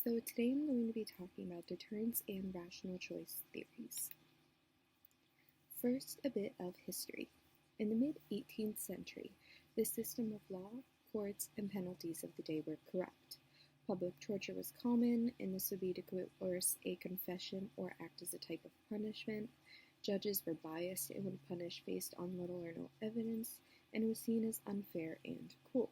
So today I'm going to be talking about deterrence and rational choice theories. First, a bit of history. In the mid-18th century, the system of law, courts, and penalties of the day were corrupt. Public torture was common, and this would be to coerce a confession or act as a type of punishment. Judges were biased and would punish based on little or no evidence, and it was seen as unfair and cruel.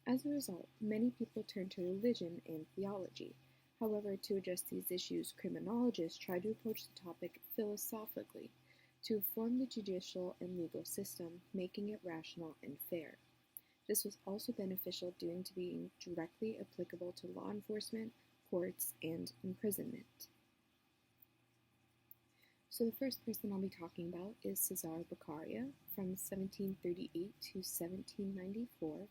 As a result, many people turned to religion and theology. However, to address these issues, criminologists tried to approach the topic philosophically to reform the judicial and legal system, making it rational and fair. This was also beneficial due to being directly applicable to law enforcement, courts, and imprisonment. So the first person I'll be talking about is Cesare Beccaria from 1738 to 1794,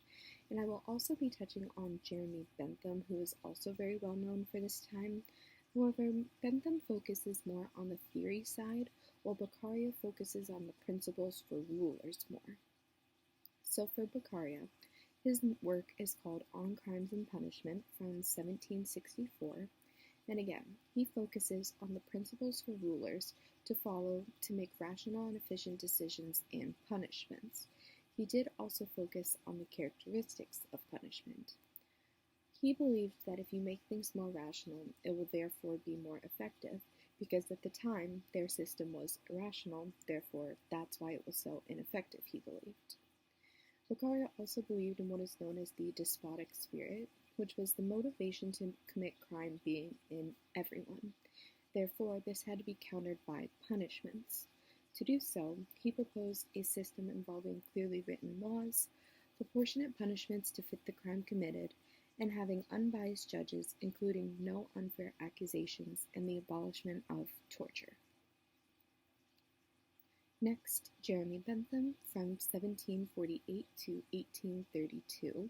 and I will also be touching on Jeremy Bentham, who is also very well known for this time. However, Bentham focuses more on the theory side, while Beccaria focuses on the principles for rulers more. So for Beccaria, his work is called On Crimes and Punishment from 1764, and again, he focuses on the principles for rulers to follow to make rational and efficient decisions and punishments. He did also focus on the characteristics of punishment. He believed that if you make things more rational, it will therefore be more effective, because at the time their system was irrational, therefore that's why it was so ineffective, he believed. Beccaria also believed in what is known as the despotic spirit, which was the motivation to commit crime being in everyone. Therefore, this had to be countered by punishments. To do so, he proposed a system involving clearly written laws, proportionate punishments to fit the crime committed, and having unbiased judges, including no unfair accusations, and the abolishment of torture. Next, Jeremy Bentham from 1748 to 1832.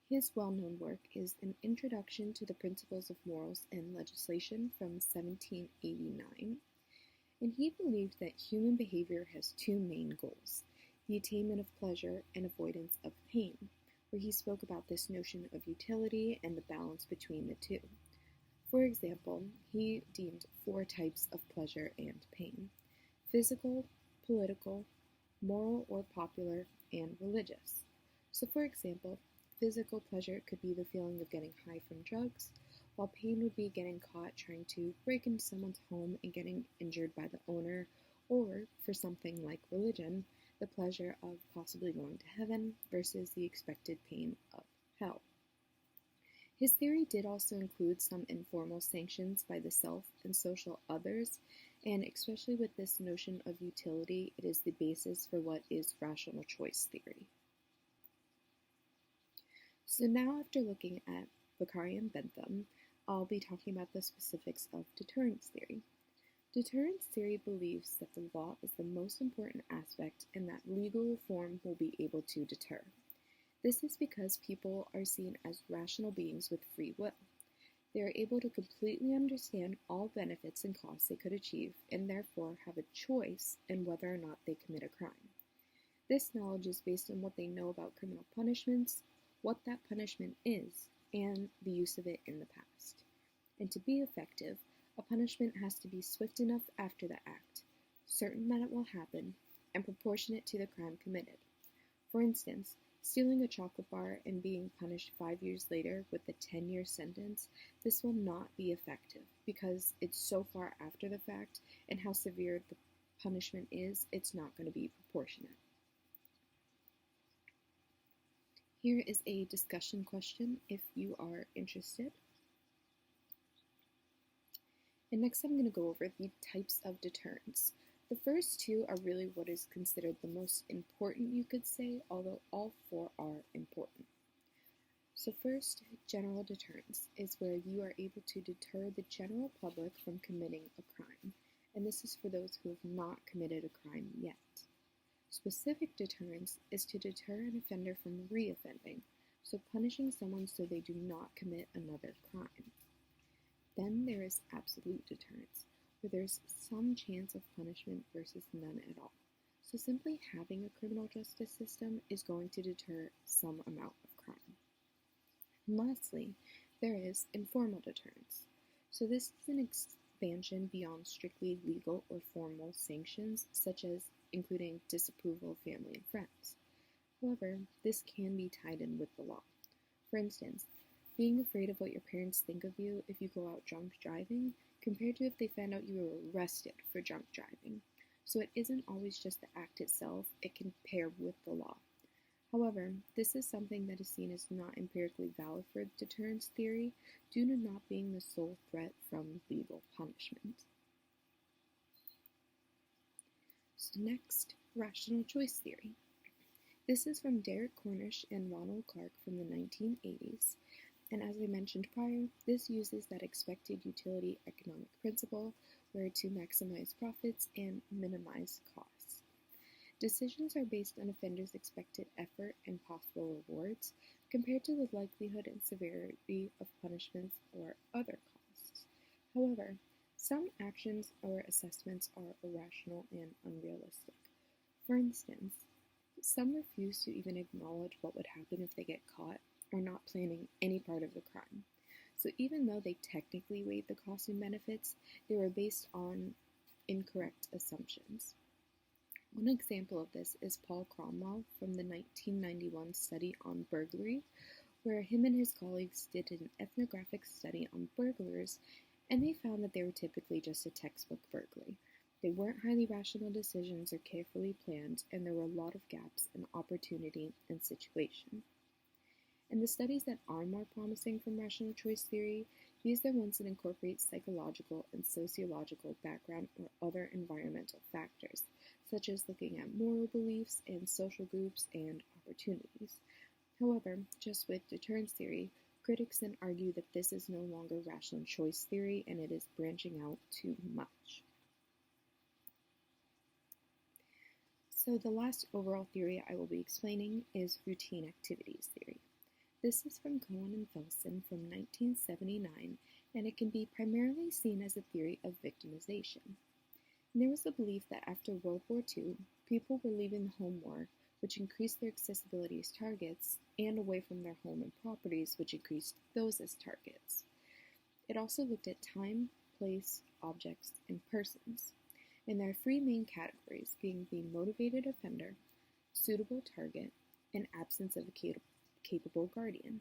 His well-known work is An Introduction to the Principles of Morals and Legislation from 1789, and he believed that human behavior has two main goals, the attainment of pleasure and avoidance of pain, where he spoke about this notion of utility and the balance between the two. For example, he deemed 4 types of pleasure and pain: physical, political, moral or popular, and religious. So for example, physical pleasure could be the feeling of getting high from drugs, while pain would be getting caught trying to break into someone's home and getting injured by the owner, or for something like religion, the pleasure of possibly going to heaven versus the expected pain of hell. His theory did also include some informal sanctions by the self and social others, and especially with this notion of utility, it is the basis for what is rational choice theory. So now, after looking at Beccaria and Bentham, I'll be talking about the specifics of deterrence theory. Deterrence theory believes that the law is the most important aspect and that legal reform will be able to deter. This is because people are seen as rational beings with free will. They are able to completely understand all benefits and costs they could achieve, and therefore have a choice in whether or not they commit a crime. This knowledge is based on what they know about criminal punishments, what that punishment is, and the use of it in the past. And to be effective, a punishment has to be swift enough after the act, certain that it will happen, and proportionate to the crime committed. For instance, stealing a chocolate bar and being punished 5 years later with a 10-year sentence, this will not be effective because it's so far after the fact, and how severe the punishment is, it's not going to be proportionate. Here is a discussion question if you are interested. And next I'm going to go over the types of deterrence. The first 2 are really what is considered the most important, you could say, although all 4 are important. So first, general deterrence is where you are able to deter the general public from committing a crime, and this is for those who have not committed a crime yet. Specific deterrence is to deter an offender from reoffending, so punishing someone so they do not commit another crime. Then there is absolute deterrence, where there's some chance of punishment versus none at all. So simply having a criminal justice system is going to deter some amount of crime. And lastly, There is informal deterrence. So this is an expansion beyond strictly legal or formal sanctions, such as including disapproval of family and friends. However, this can be tied in with the law. For instance, being afraid of what your parents think of you if you go out drunk driving, compared to if they found out you were arrested for drunk driving. So it isn't always just the act itself, it can pair with the law. However, this is something that is seen as not empirically valid for deterrence theory due to not being the sole threat from legal punishment. So next, rational choice theory. This is from Derek Cornish and Ronald Clark from the 1980s, and as I mentioned prior, this uses that expected utility economic principle where to maximize profits and minimize costs. Decisions are based on offenders' expected effort and possible rewards compared to the likelihood and severity of punishments or other costs. However, some actions or assessments are irrational and unrealistic. For instance, some refuse to even acknowledge what would happen if they get caught or not planning any part of the crime. So even though they technically weighed the costs and benefits, they were based on incorrect assumptions. One example of this is Paul Cromwell from the 1991 study on burglary, where him and his colleagues did an ethnographic study on burglars, and they found that they were typically just a textbook burglary. They weren't highly rational decisions or carefully planned, and there were a lot of gaps in opportunity and situation. And the studies that are more promising from rational choice theory, these are ones that incorporate psychological and sociological background or other environmental factors, such as looking at moral beliefs and social groups and opportunities. However, just with deterrence theory, critics then argue that this is no longer rational choice theory and it is branching out too much. So the last overall theory I will be explaining is routine activities theory. This is from Cohen and Felsen from 1979, and it can be primarily seen as a theory of victimization. And there was the belief that after World War II, people were leaving the home more, which increased their accessibility as targets, and away from their home and properties, which increased those as targets. It also looked at time, place, objects, and persons. And there are three main categories, being the motivated offender, suitable target, and absence of a capable guardian,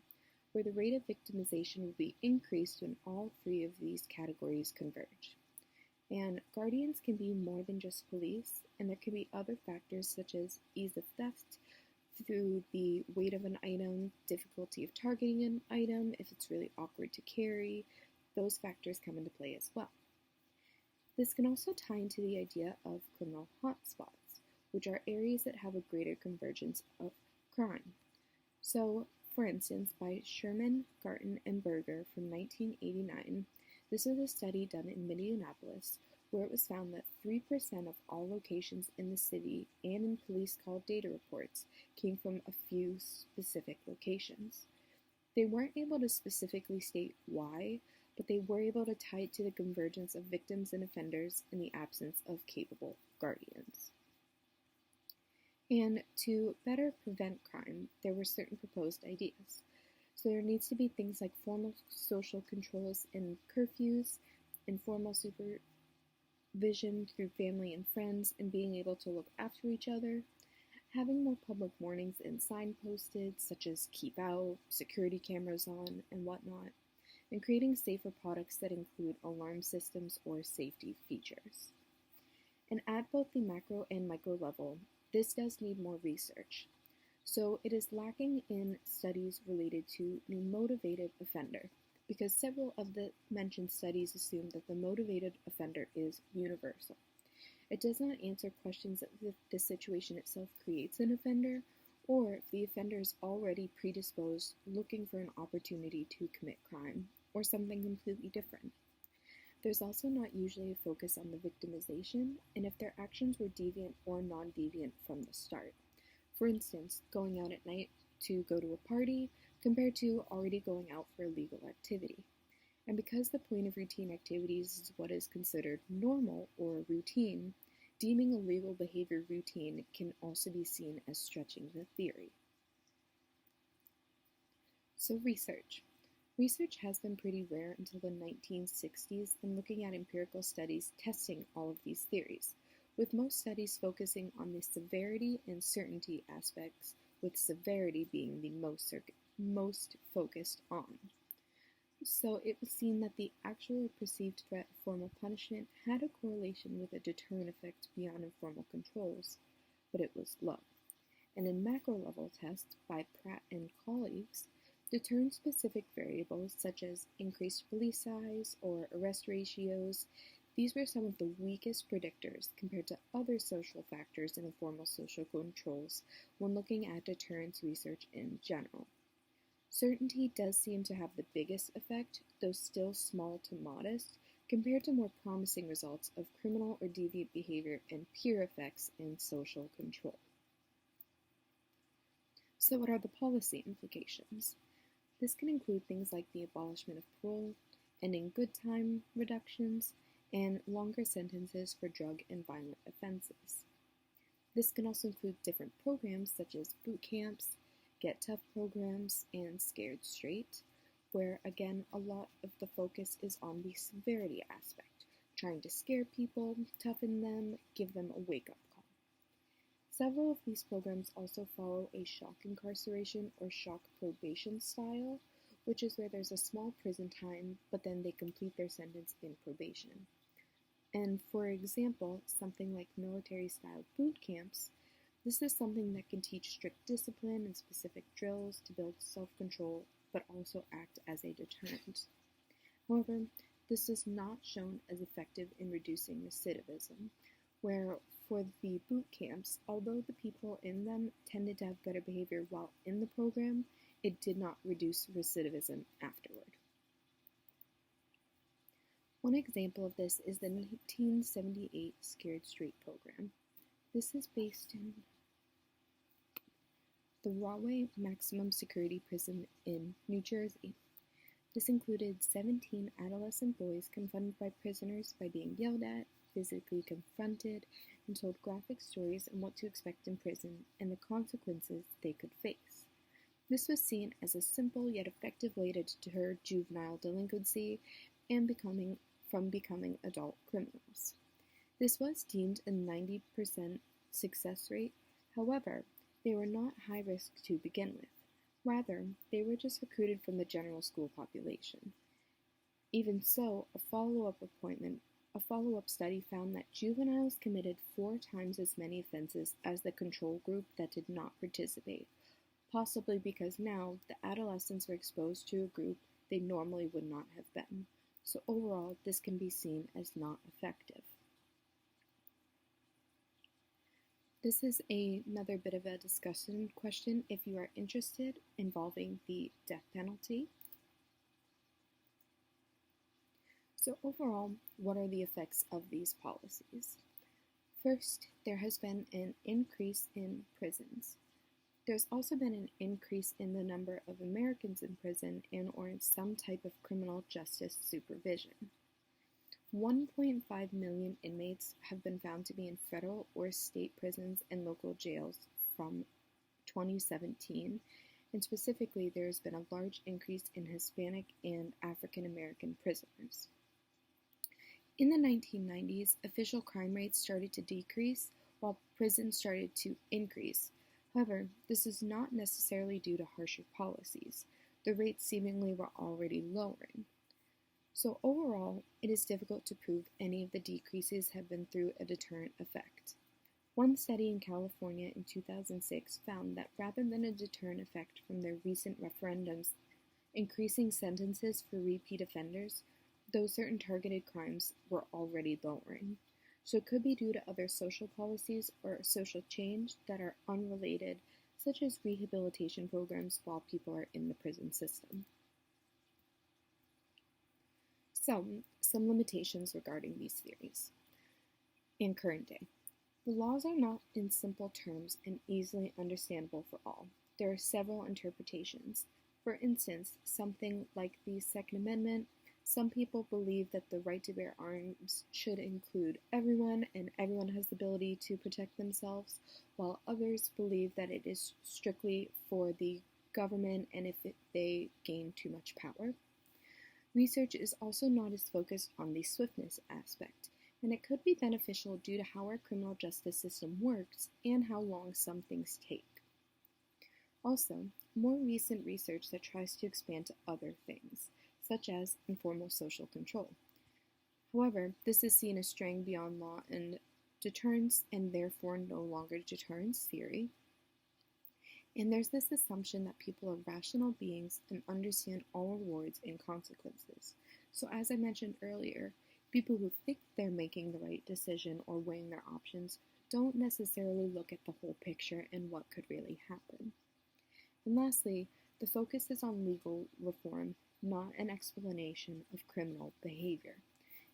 where the rate of victimization will be increased when all three of these categories converge. And guardians can be more than just police, and there can be other factors such as ease of theft through the weight of an item, difficulty of targeting an item, if it's really awkward to carry. Those factors come into play as well. This can also tie into the idea of criminal hotspots, which are areas that have a greater convergence of crime. So, for instance, by Sherman, Garton, and Berger from 1989, this was a study done in Minneapolis where it was found that 3% of all locations in the city and in police call data reports came from a few specific locations. They weren't able to specifically state why, but they were able to tie it to the convergence of victims and offenders in the absence of capable guardians. And to better prevent crime, there were certain proposed ideas. So there needs to be things like formal social controls and curfews, informal supervision through family and friends, and being able to look after each other, having more public warnings and sign posted, such as keep out, security cameras on, and whatnot, and creating safer products that include alarm systems or safety features. And at both the macro and micro level, this does need more research. So it is lacking in studies related to the motivated offender, because several of the mentioned studies assume that the motivated offender is universal. It does not answer questions if the situation itself creates an offender, or if the offender is already predisposed looking for an opportunity to commit crime, or something completely different. There's also not usually a focus on the victimization, and if their actions were deviant or non-deviant from the start. For instance, going out at night to go to a party compared to already going out for illegal activity. And because the point of routine activities is what is considered normal or routine, deeming illegal behavior routine can also be seen as stretching the theory. So research. Research has been pretty rare until the 1960s in looking at empirical studies testing all of these theories, with most studies focusing on the severity and certainty aspects, with severity being the most focused on. So it was seen that the actual or perceived threat of formal punishment had a correlation with a deterrent effect beyond informal controls, but it was low. And in macro-level tests by Pratt and colleagues, deterrent-specific variables such as increased police size or arrest ratios, these were some of the weakest predictors compared to other social factors in informal social controls when looking at deterrence research in general. Certainty does seem to have the biggest effect, though still small to modest, compared to more promising results of criminal or deviant behavior and peer effects in social control. So what are the policy implications? This can include things like the abolishment of parole, ending good time reductions, and longer sentences for drug and violent offenses. This can also include different programs such as boot camps, Get Tough programs, and Scared Straight, where again a lot of the focus is on the severity aspect, trying to scare people, toughen them, give them a wake-up call. Several of these programs also follow a shock incarceration or shock probation style, which is where there's a small prison time, but then they complete their sentence in probation. And for example, something like military-style boot camps, this is something that can teach strict discipline and specific drills to build self-control, but also act as a deterrent. However, this is not shown as effective in reducing recidivism, where for the boot camps, although the people in them tended to have better behavior while in the program, it did not reduce recidivism afterward. One example of this is the 1978 Scared Straight program. This is based in the Rahway Maximum Security Prison in New Jersey. This included 17 adolescent boys confronted by prisoners by being yelled at, physically confronted, and told graphic stories on what to expect in prison and the consequences they could face. This was seen as a simple yet effective way to deter juvenile delinquency and becoming adult criminals. This was deemed a 90% success rate. However, they were not high risk to begin with. Rather, they were just recruited from the general school population. Even so, a follow-up study found that juveniles committed 4 times as many offenses as the control group that did not participate, possibly because now the adolescents were exposed to a group they normally would not have been. So overall, this can be seen as not effective. This is another bit of a discussion question if you are interested, involving the death penalty. So overall, what are the effects of these policies? First, there has been an increase in prisons. There's also been an increase in the number of Americans in prison and or in some type of criminal justice supervision. 1.5 million inmates have been found to be in federal or state prisons and local jails from 2017, and specifically there has been a large increase in Hispanic and African American prisoners. In the 1990s, official crime rates started to decrease while prisons started to increase. However, this is not necessarily due to harsher policies. The rates seemingly were already lowering. So overall, it is difficult to prove any of the decreases have been through a deterrent effect. One study in California in 2006 found that rather than a deterrent effect from their recent referendums increasing sentences for repeat offenders, those certain targeted crimes were already lowering. So it could be due to other social policies or social change that are unrelated, such as rehabilitation programs while people are in the prison system. Some limitations regarding these theories. In current day, the laws are not in simple terms and easily understandable for all. There are several interpretations. For instance, something like the Second Amendment, some people believe that the right to bear arms should include everyone and everyone has the ability to protect themselves, while others believe that it is strictly for the government and if they gain too much power. Research is also not as focused on the swiftness aspect, and it could be beneficial due to how our criminal justice system works and how long some things take. Also, more recent research that tries to expand to other things, such as informal social control. However, this is seen as straying beyond law and deterrence, and therefore no longer deterrence theory. And there's this assumption that people are rational beings and understand all rewards and consequences. So, as I mentioned earlier, people who think they're making the right decision or weighing their options don't necessarily look at the whole picture and what could really happen. And lastly, the focus is on legal reform, not an explanation of criminal behavior.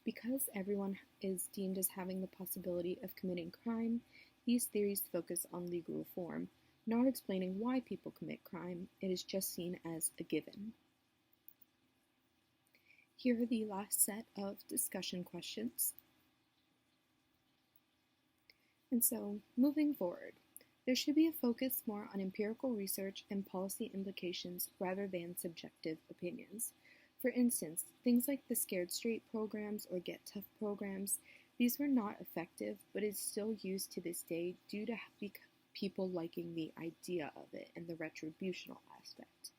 Because everyone is deemed as having the possibility of committing crime, these theories focus on legal reform, not explaining why people commit crime. It is just seen as a given. Here are the last set of discussion questions. And so, moving forward, there should be a focus more on empirical research and policy implications rather than subjective opinions. For instance, things like the Scared Straight programs or Get Tough programs, these were not effective, but it's still used to this day due to people liking the idea of it and the retributional aspect.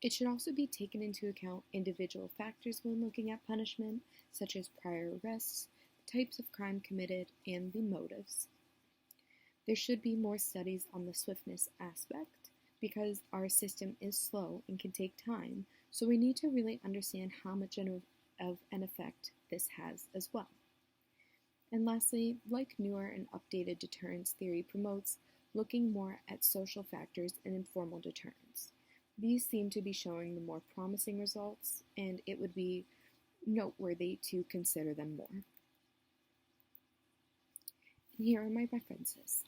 It should also be taken into account individual factors when looking at punishment, such as prior arrests, the types of crime committed, and the motives. There should be more studies on the swiftness aspect, because our system is slow and can take time, so we need to really understand how much of an effect this has as well. And lastly, like newer and updated deterrence theory promotes, looking more at social factors and informal deterrence. These seem to be showing the more promising results, and it would be noteworthy to consider them more. And here are my references.